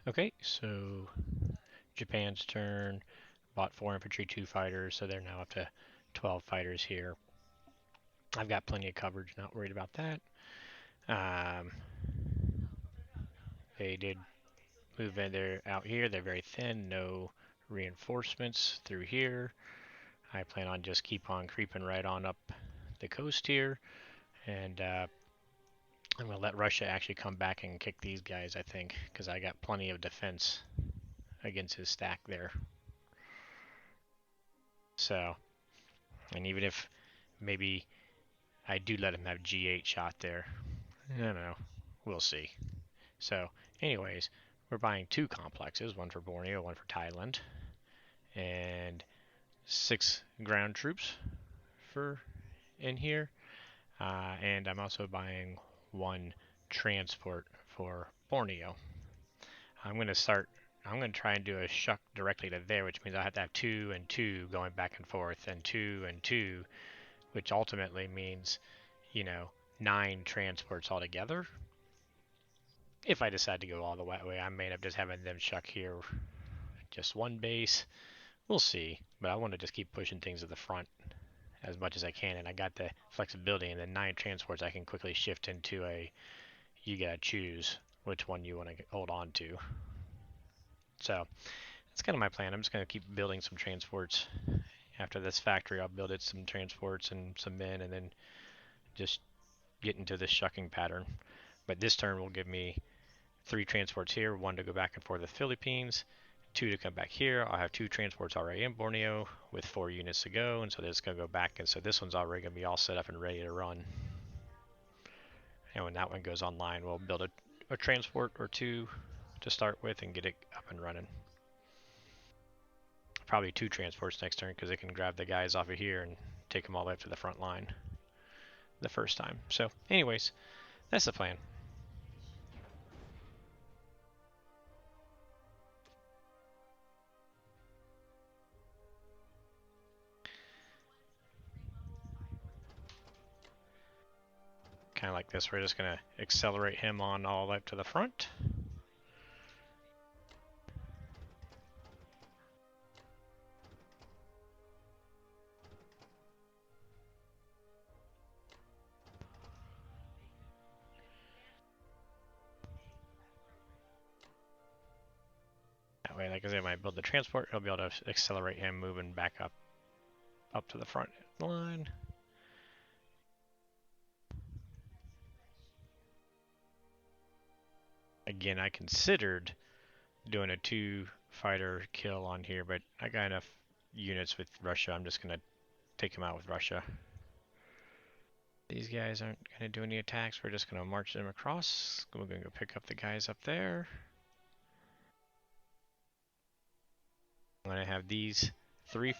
Okay, so Japan's turn. Bought 4 infantry, 2 fighters, so they're now up to 12 fighters here. I've got plenty of coverage, not worried about that. Um, they did move in. They're out here. They're very thin. No reinforcements through here. I plan on just keep on creeping right on up the coast here, and I'm gonna let Russia actually come back and kick these guys. I think because I got plenty of defense against his stack there. So, and even if maybe I do let him have G8 shot there, I don't know. We'll see. So, anyways, we're buying 2 complexes, one for Borneo, one for Thailand, and 6 ground troops for in here. And I'm also buying 1 transport for Borneo. I'm going to start. I'm going to try and do a shuck directly to there, which means I have to have 2 and 2 going back and forth, and 2 and 2, which ultimately means, 9 transports altogether. If I decide to go all the way, I may end up just having them shuck here, just 1 base. We'll see, but I want to just keep pushing things to the front as much as I can, and I got the flexibility, and then 9 transports I can quickly shift into a, you gotta choose which one you want to hold on to. So that's kind of my plan. I'm just going to keep building some transports. After this factory, I'll build it some transports and some men, and then just get into this shucking pattern. But this turn will give me 3 transports here, 1 to go back and forth to the Philippines, 2 to come back here. I'll have 2 transports already in Borneo with 4 units to go, and so this is going to go back, and so this one's already going to be all set up and ready to run. And when that one goes online, we'll build a transport or 2 to start with and get it up and running. Probably 2 transports next turn because they can grab the guys off of here and take them all the way up to the front line the first time. So anyways, that's the plan. Kind of like this, we're just going to accelerate him on all the way up to the front. That way, like I said, when I build the transport, it'll be able to accelerate him moving back up to the front line. Again, I considered doing a 2 fighter kill on here, but I got enough units with Russia. I'm just going to take him out with Russia. These guys aren't going to do any attacks. We're just going to march them across. We're going to go pick up the guys up there. I'm going to have these 3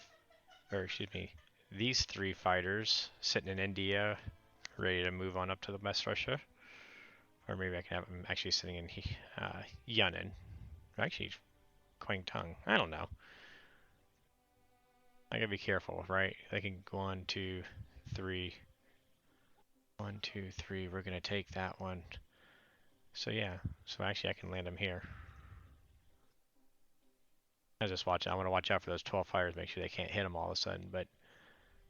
fighters sitting in India, ready to move on up to the West Russia. Or maybe I can have them actually sitting in Yunnan. Actually, Kwangtung. I don't know. I gotta be careful, right? They can go 1, 2, 3. 1, 2, 3. We're gonna take that one. So yeah. So actually, I can land them here. I just watch. I want to watch out for those 12 fighters. Make sure they can't hit them all of a sudden. But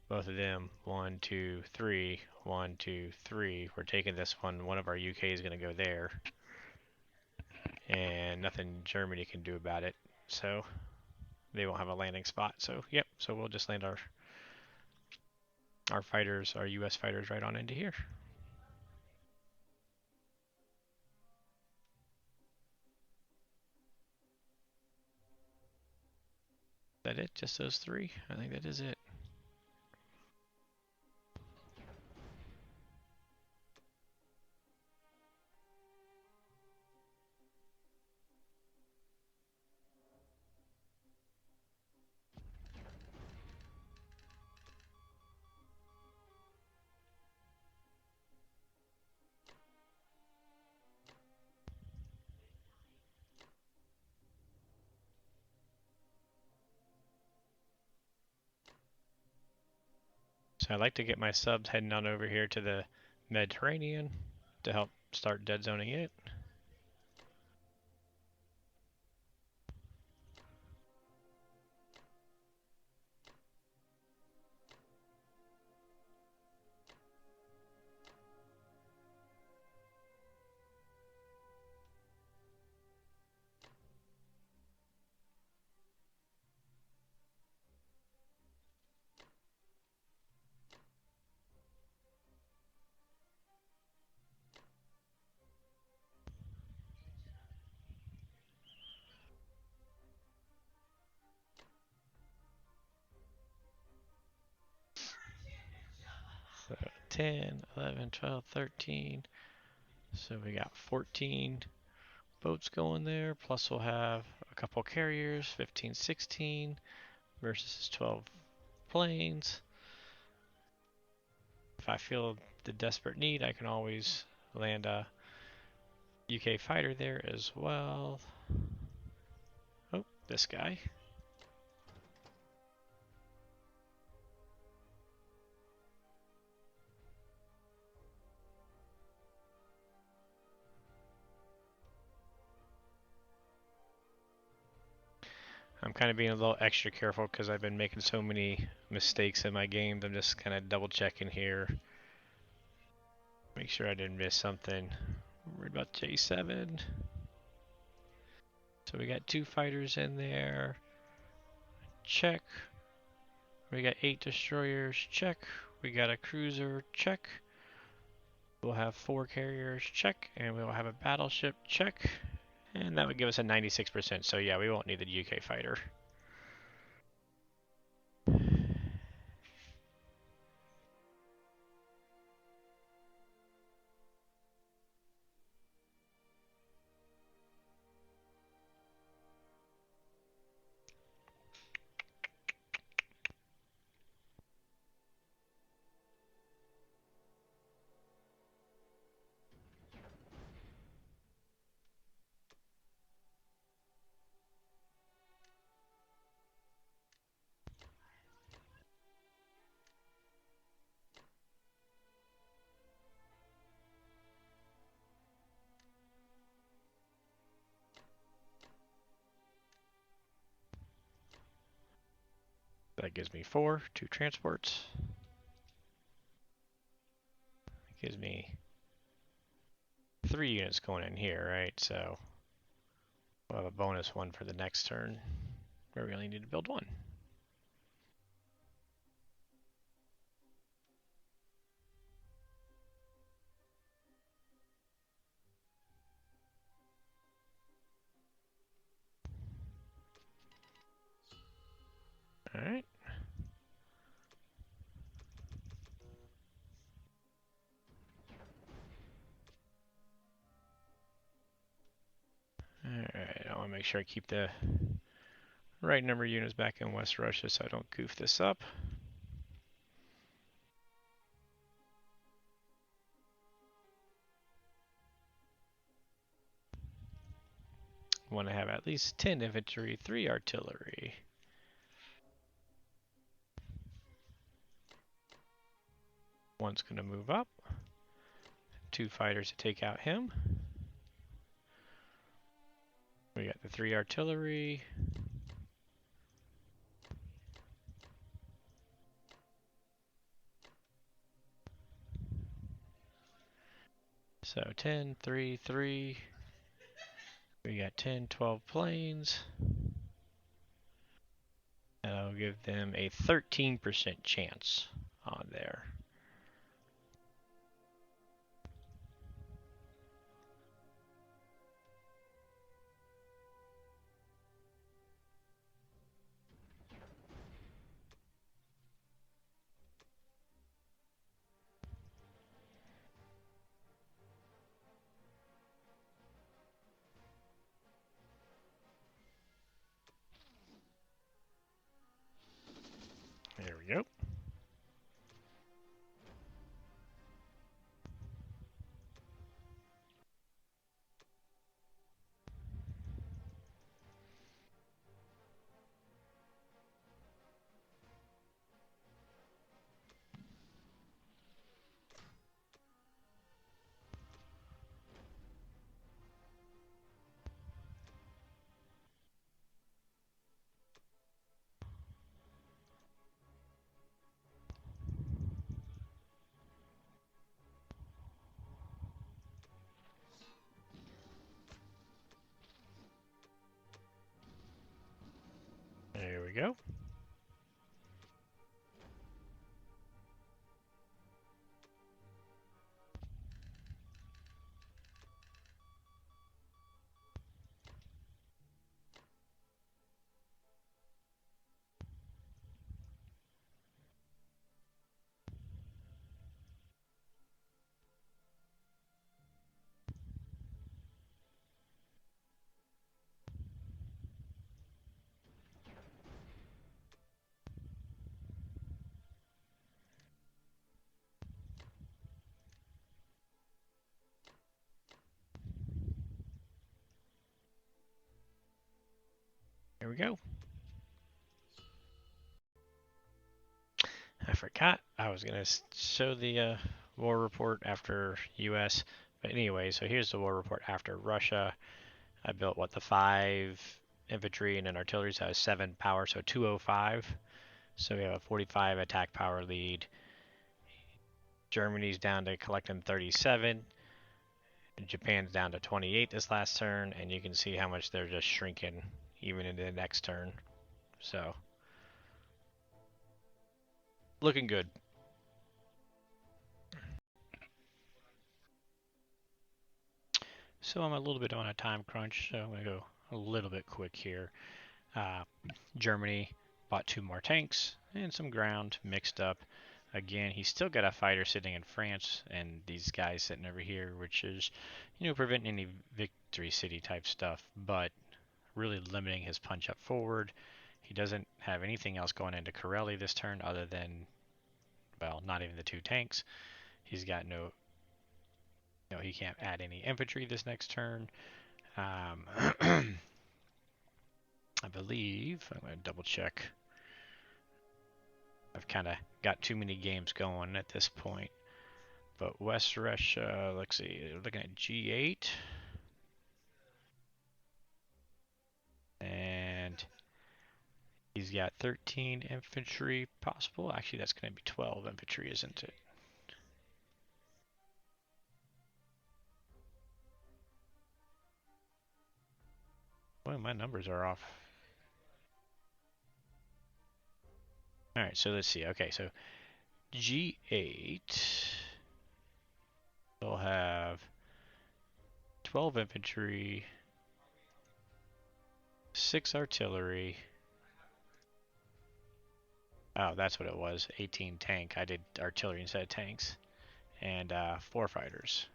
both of them, 1, 2, 3. 1, 2, 3. We're taking this one. One of our UK is gonna go there, and nothing Germany can do about it. So they won't have a landing spot. So yep. So we'll just land our fighters, our US fighters, right on into here. Is that it? Just those 3? I think that is it. So I like to get my subs heading on over here to the Mediterranean to help start dead zoning it. So 10, 11, 12, 13. So we got 14 boats going there. Plus we'll have a couple carriers, 15, 16 versus 12 planes. If I feel the desperate need, I can always land a UK fighter there as well. Oh, this guy. I'm kind of being a little extra careful because I've been making so many mistakes in my games. I'm just kind of double checking here. Make sure I didn't miss something. Worried about J7. So we got 2 fighters in there. Check. We got 8 destroyers. Check. We got a cruiser. Check. We'll have 4 carriers. Check. And we'll have a battleship. Check. And that would give us a 96%. So yeah, we won't need the UK fighter. That gives me 4, 2 transports. That gives me 3 units going in here, right? So we'll have a bonus 1 for the next turn, where we only need to build 1. Alright. Alright, I want to make sure I keep the right number of units back in West Russia so I don't goof this up. Want to have at least 10 infantry, 3 artillery. One's going to move up. 2 fighters to take out him. We got the 3 artillery. So 10, 3, 3. We got 10, 12 planes. That'll give them a 13% chance on there. There we go. There we go. we go. I forgot I was going to show the war report after US. But anyway, so here's the war report after Russia. I built, what, the 5 infantry and an artillery, so I have 7 power, so 205. So we have a 45 attack power lead. Germany's down to collecting 37. Japan's down to 28 this last turn, and you can see how much they're just shrinking even into the next turn. So, looking good. So I'm a little bit on a time crunch, so I'm going to go a little bit quick here. Germany bought 2 more tanks and some ground mixed up. Again, he's still got a fighter sitting in France and these guys sitting over here, which is, preventing any victory city type stuff, but really limiting his punch up forward. He doesn't have anything else going into Kareli this turn other than, well, not even the 2 tanks. He's got he can't add any infantry this next turn. I believe, I'm going to double check. I've kind of got too many games going at this point. But West Russia, let's see, looking at G8. And he's got 13 infantry possible. Actually, that's going to be 12 infantry, isn't it? Well, my numbers are off. All right, so let's see. Okay, so G8 will have 12 infantry, 6 artillery. Oh, that's what it was. 18 tank. I did artillery instead of tanks. And 4 fighters.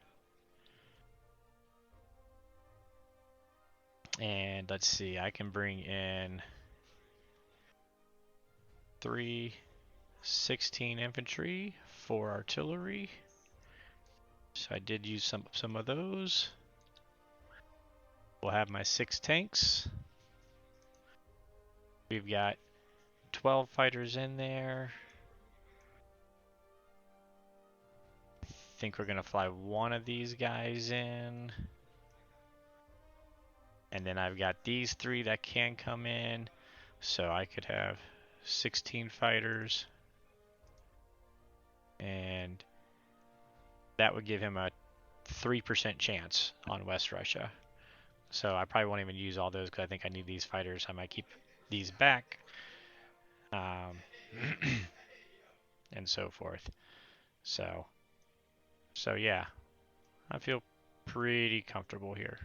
And let's see, I can bring in 16 infantry, 4 artillery. So I did use some of those. We'll have my 6 tanks. We've got 12 fighters in there. I think we're going to fly one of these guys in. And then I've got these 3 that can come in. So I could have 16 fighters. And that would give him a 3% chance on West Russia. So I probably won't even use all those because I think I need these fighters. I might keep these back. And so forth. So yeah, I feel pretty comfortable here.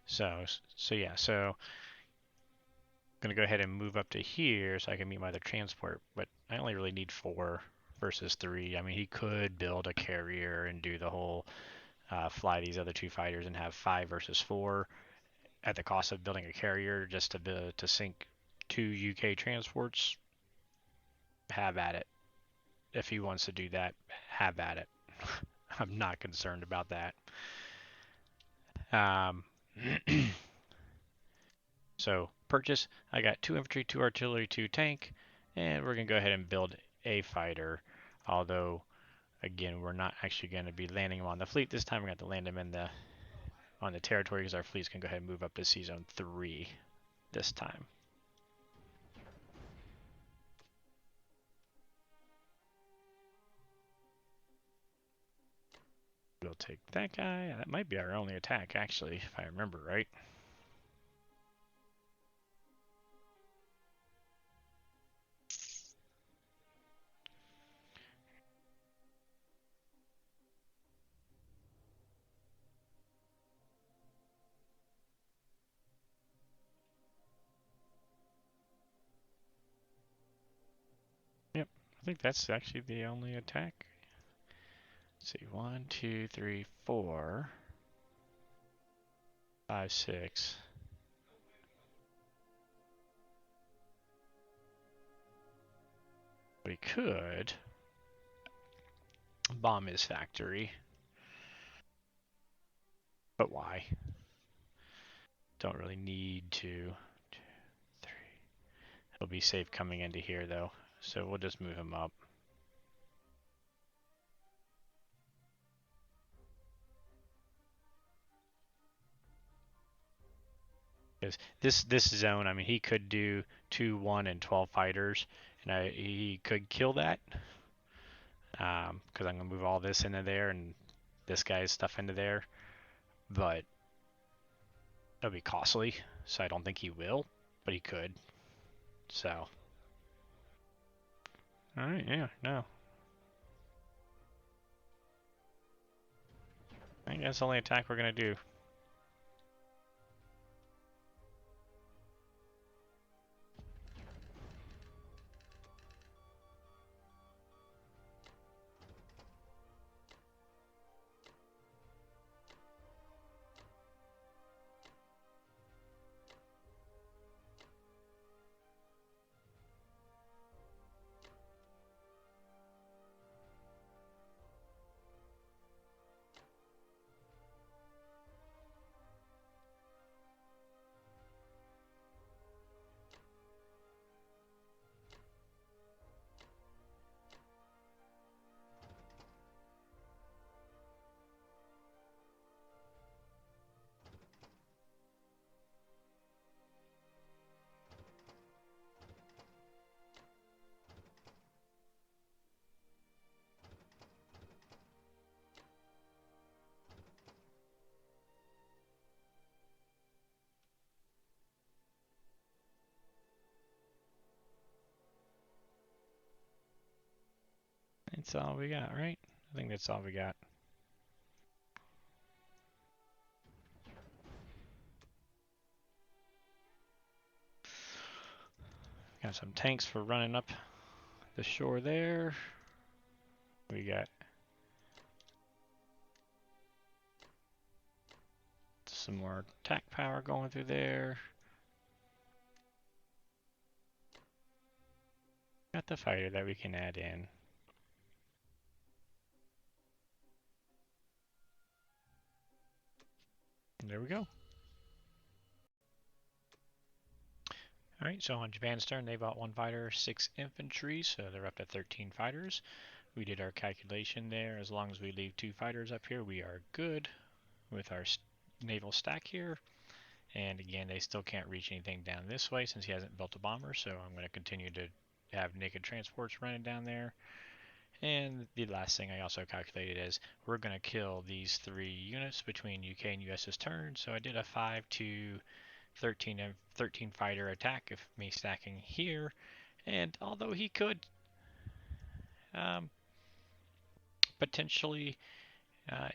So yeah, so I'm gonna go ahead and move up to here so I can meet my other transport, but I only really need 4 versus 3. I mean, he could build a carrier and do the whole fly these other 2 fighters and have 5 versus 4 at the cost of building a carrier just to sink 2 UK transports. Have at it. If he wants to do that, have at it. I'm not concerned about that. So purchase, I got 2 infantry, 2 artillery, 2 tank, and we're going to go ahead and build a fighter. Although, again, we're not actually going to be landing him on the fleet this time. We're going to have to land him on the territory because our fleet's going to go ahead and move up to Sea Zone 3 this time. We'll take that guy. That might be our only attack, actually, if I remember right. Yep, I think that's actually the only attack. Let's see, 1, 2, 3, 4, 5, 6. We could Bomb his factory. But why? Don't really need to. 2, 3. He'll be safe coming into here though, so we'll just move him up. Because this zone, I mean, he could do 2, 1, and 12 fighters, and he could kill that. Because I'm gonna move all this into there and this guy's stuff into there, but it'll be costly, so I don't think he will, but he could. So, all right, yeah, no, I think that's the only attack we're gonna do. That's all we got, right? I think that's all we got. Got some tanks for running up the shore there. We got some more attack power going through there. Got the fighter that we can add in. And there we go. Alright, so on Japan's turn, they bought 1 fighter, 6 infantry, so they're up to 13 fighters. We did our calculation there. As long as we leave 2 fighters up here, we are good with our naval stack here. And again, they still can't reach anything down this way since he hasn't built a bomber, so I'm going to continue to have naked transports running down there. And the last thing I also calculated is we're going to kill these 3 units between UK and US's turn. So I did a 5 to 13 fighter attack of me stacking here. And although he could potentially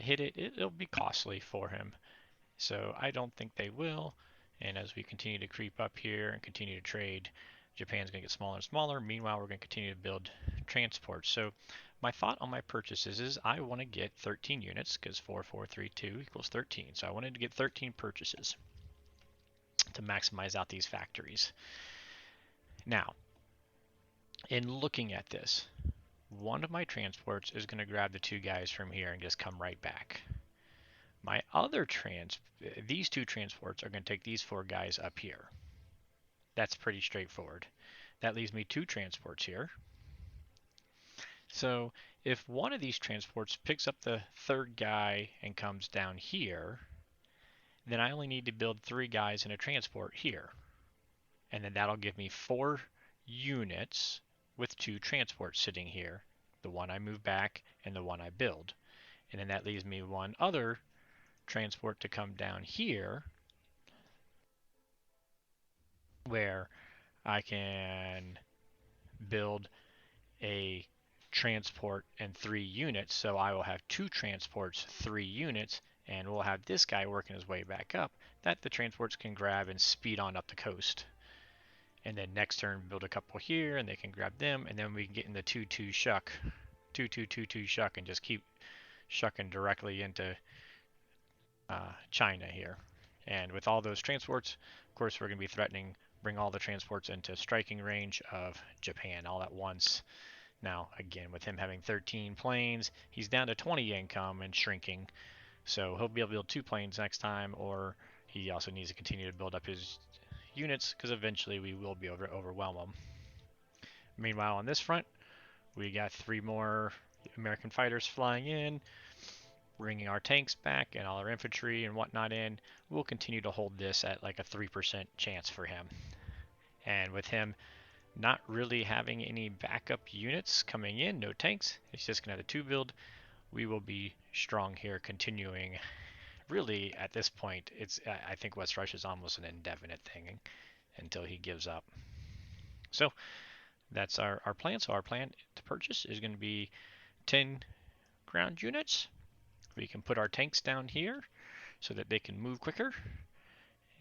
hit it, it'll be costly for him. So I don't think they will. And as we continue to creep up here and continue to trade, Japan's going to get smaller and smaller. Meanwhile, we're going to continue to build transports. So my thought on my purchases is I want to get 13 units because 4432 equals 13. So I wanted to get 13 purchases to maximize out these factories. Now, in looking at this, one of my transports is going to grab the 2 guys from here and just come right back. My other these 2 transports are going to take these 4 guys up here. That's pretty straightforward. That leaves me 2 transports here. So if one of these transports picks up the 3rd guy and comes down here, then I only need to build 3 guys in a transport here. And then that'll give me 4 units with 2 transports sitting here. The one I move back and the one I build. And then that leaves me 1 other transport to come down here where I can build a transport and 3 units. So I will have 2 transports, 3 units, and we'll have this guy working his way back up that the transports can grab and speed on up the coast. And then next turn build a couple here and they can grab them, and then we can get in the 2-2 shuck. 2-2-2-2 shuck and just keep shucking directly into China here. And with all those transports, of course, we're going to be threatening bring all the transports into striking range of Japan all at once. Now, again, with him having 13 planes, he's down to 20 income and shrinking. So he'll be able to build 2 planes next time, or he also needs to continue to build up his units because eventually we will be able to overwhelm him. Meanwhile, on this front, we got 3 more American fighters flying in, bringing our tanks back and all our infantry and whatnot in. We'll continue to hold this at like a 3% chance for him. And with him not really having any backup units coming in, no tanks, he's just going to have the 2 build. We will be strong here, continuing. Really, at this point, I think West Russia is almost an indefinite thing until he gives up. So that's our plan. So our plan to purchase is going to be 10 ground units. We can put our tanks down here so that they can move quicker.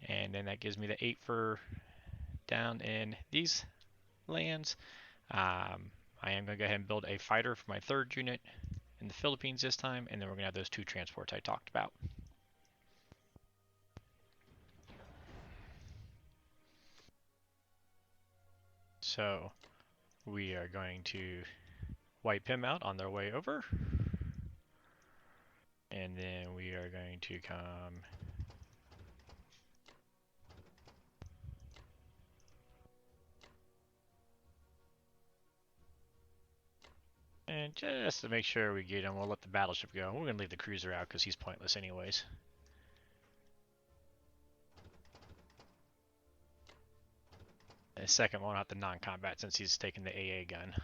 And then that gives me the 8 for down in these lands. I am going to go ahead and build a fighter for my 3rd unit in the Philippines this time, and then we're going to have those 2 transports I talked about. So we are going to wipe him out on their way over. And then we are going to come and just to make sure we get him, we'll let the battleship go. We're going to leave the cruiser out because he's pointless anyways. The second one out the non-combat since he's taking the AA gun.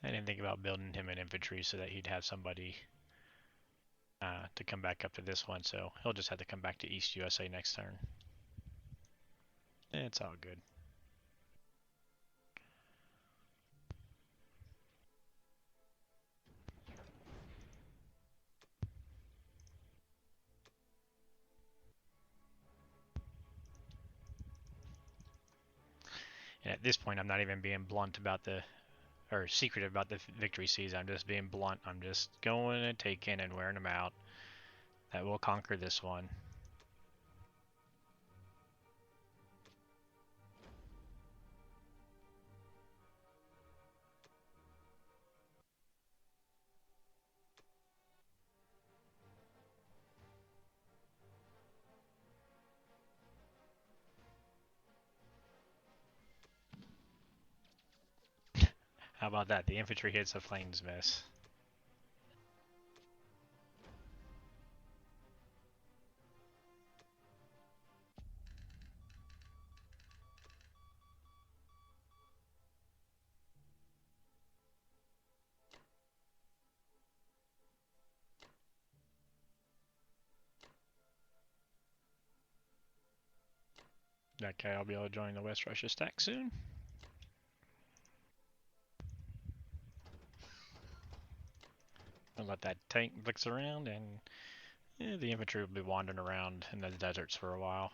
I didn't think about building him an infantry so that he'd have somebody to come back up to this one, so he'll just have to come back to East USA next turn. It's all good. And at this point, I'm not even being blunt about or secretive about the victory seas. I'm just being blunt. I'm just going and taking and wearing them out. That will conquer this one. How about that? The infantry hits, the planes miss. Okay, I'll be able to join the West Russia stack soon. I'll let that tank blitz around, and the infantry will be wandering around in the deserts for a while.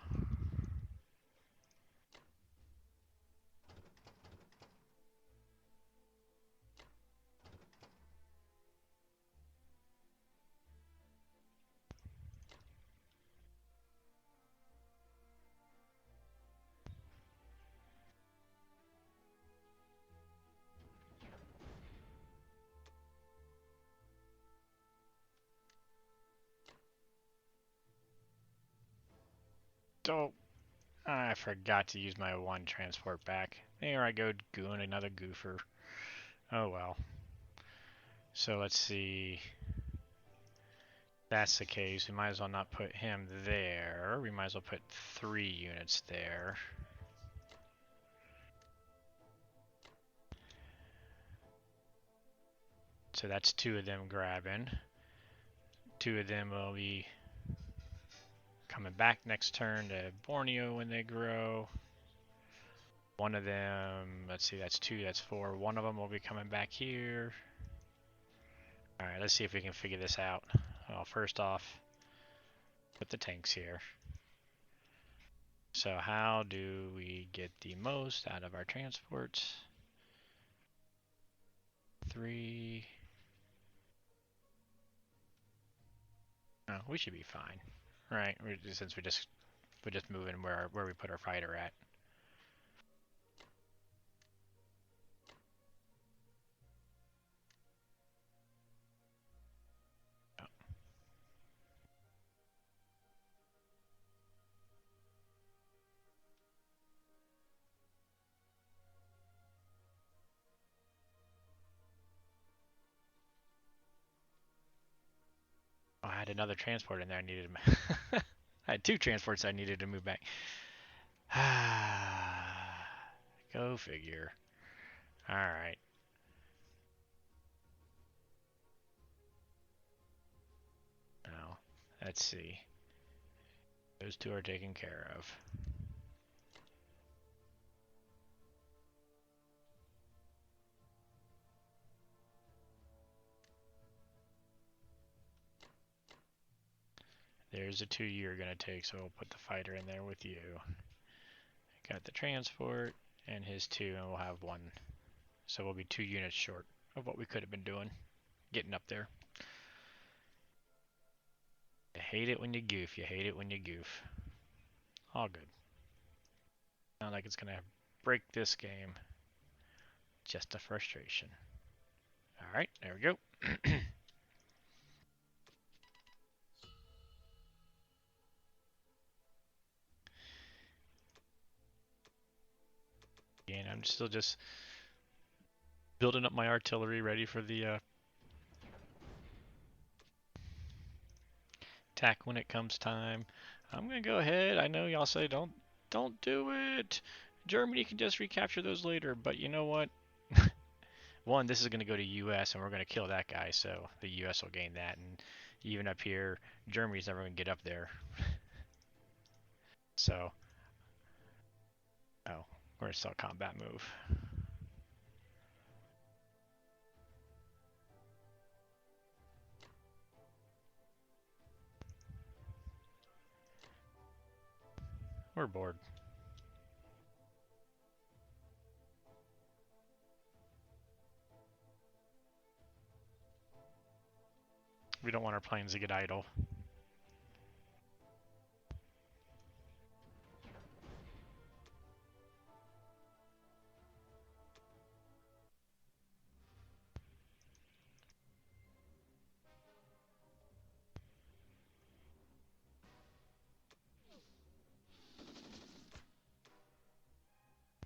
So, I forgot to use my 1 transport back. There I go, doing another goofer. Oh well. So let's see. That's the case. We might as well not put him there. We might as well put 3 units there. So that's 2 of them grabbing. 2 of them will be coming back next turn to Borneo when they grow. 1 of them, let's see, that's 2, that's 4. 1 of them will be coming back here. Alright, let's see if we can figure this out. Well, first off, put the tanks here. So how do we get the most out of our transports? 3. Oh, we should be fine, right? Since we're just moving where we put our fighter at. Oh, I had another transport in there I needed to I had 2 transports I needed to move back. Go figure. Alright. Now, let's see. Those 2 are taken care of. There's a 2 you're going to take, so we'll put the fighter in there with you. Got the transport and his 2, and we'll have 1. So we'll be 2 units short of what we could have been doing. Getting up there. You hate it when you goof. You hate it when you goof. All good. Not like it's going to break this game. Just a frustration. Alright, there we go. And I'm still just building up my artillery ready for the attack when it comes time. I'm gonna go ahead. I know y'all say don't do it. Germany can just recapture those later, but you know what? One, this is gonna go to US and we're gonna kill that guy, so the US will gain that, and even up here, Germany's never gonna get up there. So, oh, we're gonna still combat move. We're bored. We don't want our planes to get idle.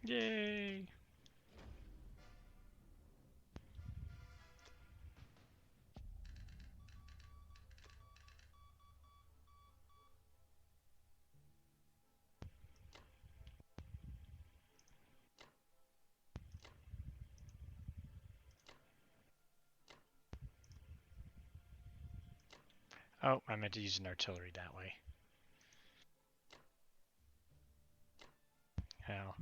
Yay! Oh, I meant to use an artillery that way. Hell.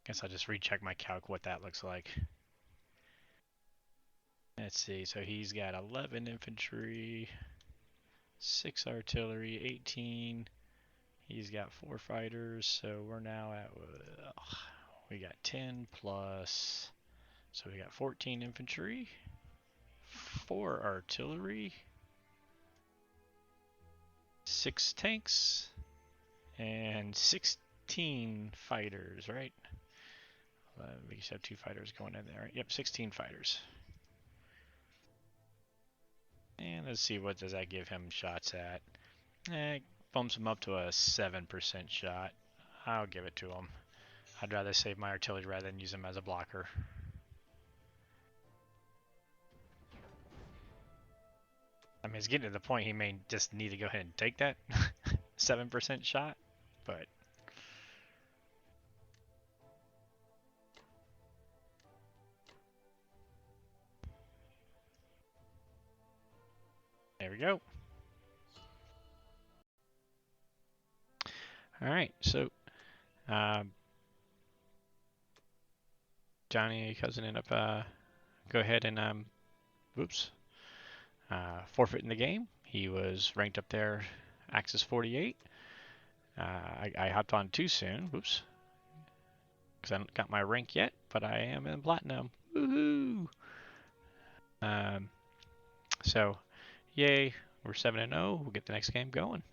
Guess I'll just recheck my calc what that looks like. Let's see, so he's got 11 infantry, 6 artillery, 18. He's got 4 fighters, so we're now at, we got 10 plus, so we got 14 infantry, 4 artillery, 6 tanks, and 16 fighters, right? We just have 2 fighters going in there. Yep, 16 fighters. And let's see, what does that give him shots at? Bumps him up to a 7% shot. I'll give it to him. I'd rather save my artillery rather than use him as a blocker. I mean, it's getting to the point he may just need to go ahead and take that 7% shot, but there we go. All right, so Johnny cousin ended up go ahead and forfeiting the game. He was ranked up there, Axis 48. I hopped on too soon. Whoops. Because I haven't got my rank yet, but I am in platinum. Woohoo! So, yay, we're 7-0. We'll get the next game going.